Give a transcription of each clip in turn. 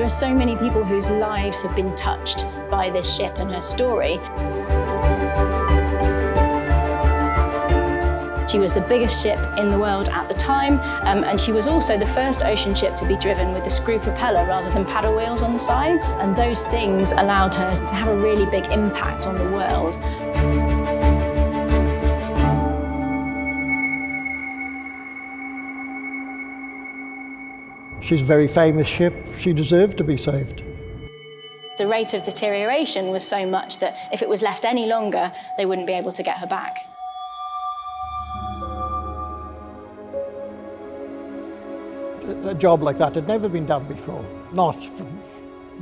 are so many people whose lives have been touched by this ship and her story. She was the biggest ship in the world at the time, and she was also the first ocean ship to be driven with a screw propeller rather than paddle wheels on the sides. And those things allowed her to have a really big impact on the world. She's a very famous ship. She deserved to be saved. The rate of deterioration was so much that if it was left any longer, they wouldn't be able to get her back. A job like that had never been done before. Not from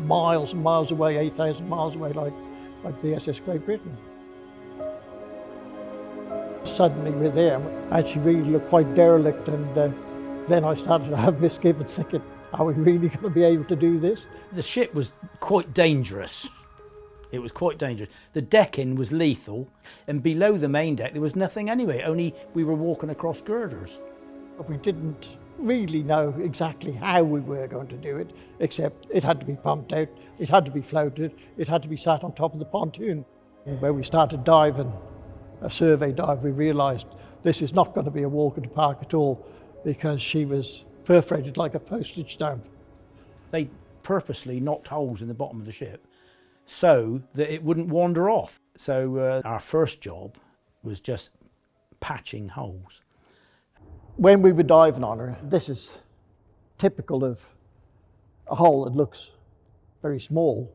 miles and miles away, 8,000 miles away, like the SS Great Britain. Suddenly we're there, and she really looked quite derelict, and then I started to have misgivings, thinking, are we really going to be able to do this? The ship was quite dangerous. It was quite dangerous. The decking was lethal, and below the main deck there was nothing anyway, only we were walking across girders. We didn't really know exactly how we were going to do it, except it had to be pumped out, it had to be floated, it had to be sat on top of the pontoon. When we started diving, a survey dive, we realised this is not going to be a walk in the park at all, because she was perforated like a postage stamp. They purposely knocked holes in the bottom of the ship so that it wouldn't wander off. So our first job was just patching holes. When we were diving on her, this is typical of a hole that looks very small,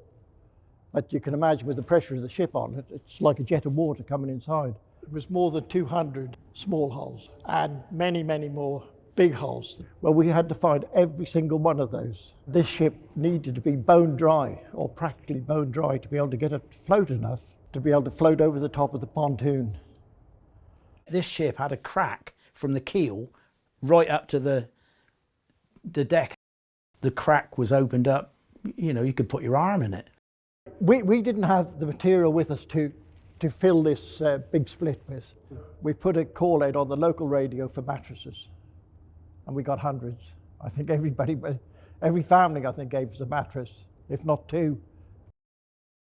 but you can imagine with the pressure of the ship on it, it's like a jet of water coming inside. It was more than 200 small holes and many, many more big holes. Well, we had to find every single one of those. This ship needed to be bone dry, or practically bone dry, to be able to get it float enough to be able to float over the top of the pontoon. This ship had a crack from the keel right up to the deck. The crack was opened up, you know, you could put your arm in it. We didn't have the material with us to fill this big split with. We put a call out on the local radio for mattresses, and we got hundreds. I think every family, I think, gave us a mattress, if not two.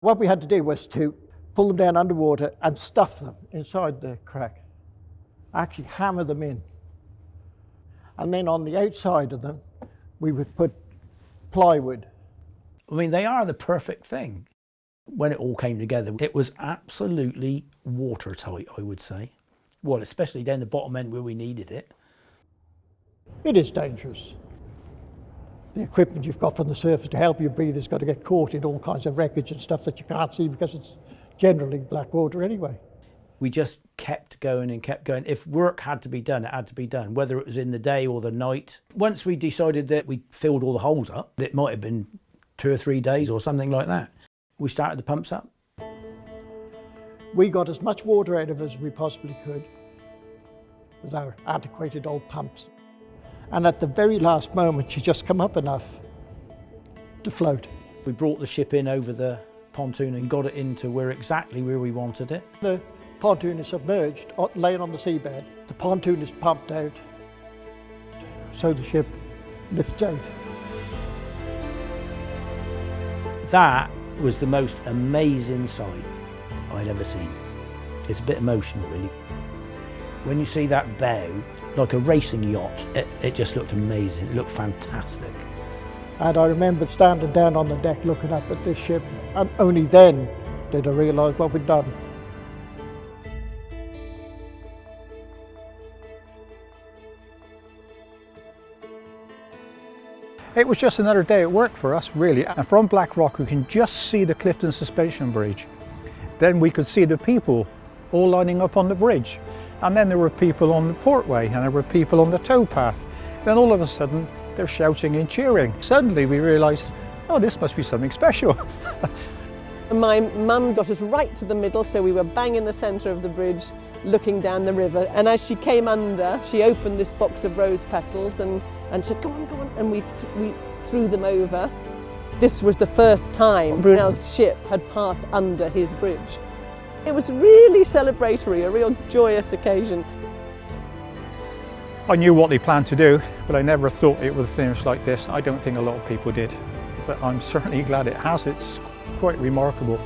What we had to do was to pull them down underwater and stuff them inside the crack, actually hammer them in. And then on the outside of them, we would put plywood. I mean, they are the perfect thing. When it all came together, it was absolutely watertight, I would say. Well, especially down the bottom end where we needed it. It is dangerous. The equipment you've got from the surface to help you breathe has got to get caught in all kinds of wreckage and stuff that you can't see because it's generally black water anyway. We just kept going and kept going. If work had to be done, it had to be done, whether it was in the day or the night. Once we decided that we filled all the holes up, it might have been 2 or 3 days or something like that, we started the pumps up. We got as much water out of it as we possibly could with our antiquated old pumps. And at the very last moment, she just come up enough to float. We brought the ship in over the pontoon and got it into exactly where we wanted it. The pontoon is submerged, laying on the seabed. The pontoon is pumped out, so the ship lifts out. That was the most amazing sight I'd ever seen. It's a bit emotional, really. When you see that bow, like a racing yacht, it just looked amazing. It looked fantastic. And I remember standing down on the deck looking up at this ship, and only then did I realise what we'd done. It was just another day at work for us, really. And from Blackrock, we can just see the Clifton Suspension Bridge. Then we could see the people all lining up on the bridge. And then there were people on the portway, and there were people on the towpath. Then all of a sudden, they're shouting and cheering. Suddenly we realised, oh, this must be something special. My mum got us right to the middle, so we were bang in the centre of the bridge, looking down the river. And as she came under, she opened this box of rose petals and said, go on, go on. And we threw them over. This was the first time Brunel's ship had passed under his bridge. It was really celebratory, a real joyous occasion. I knew what they planned to do, but I never thought it would finish like this. I don't think a lot of people did. but I'm certainly glad it has. It's quite remarkable.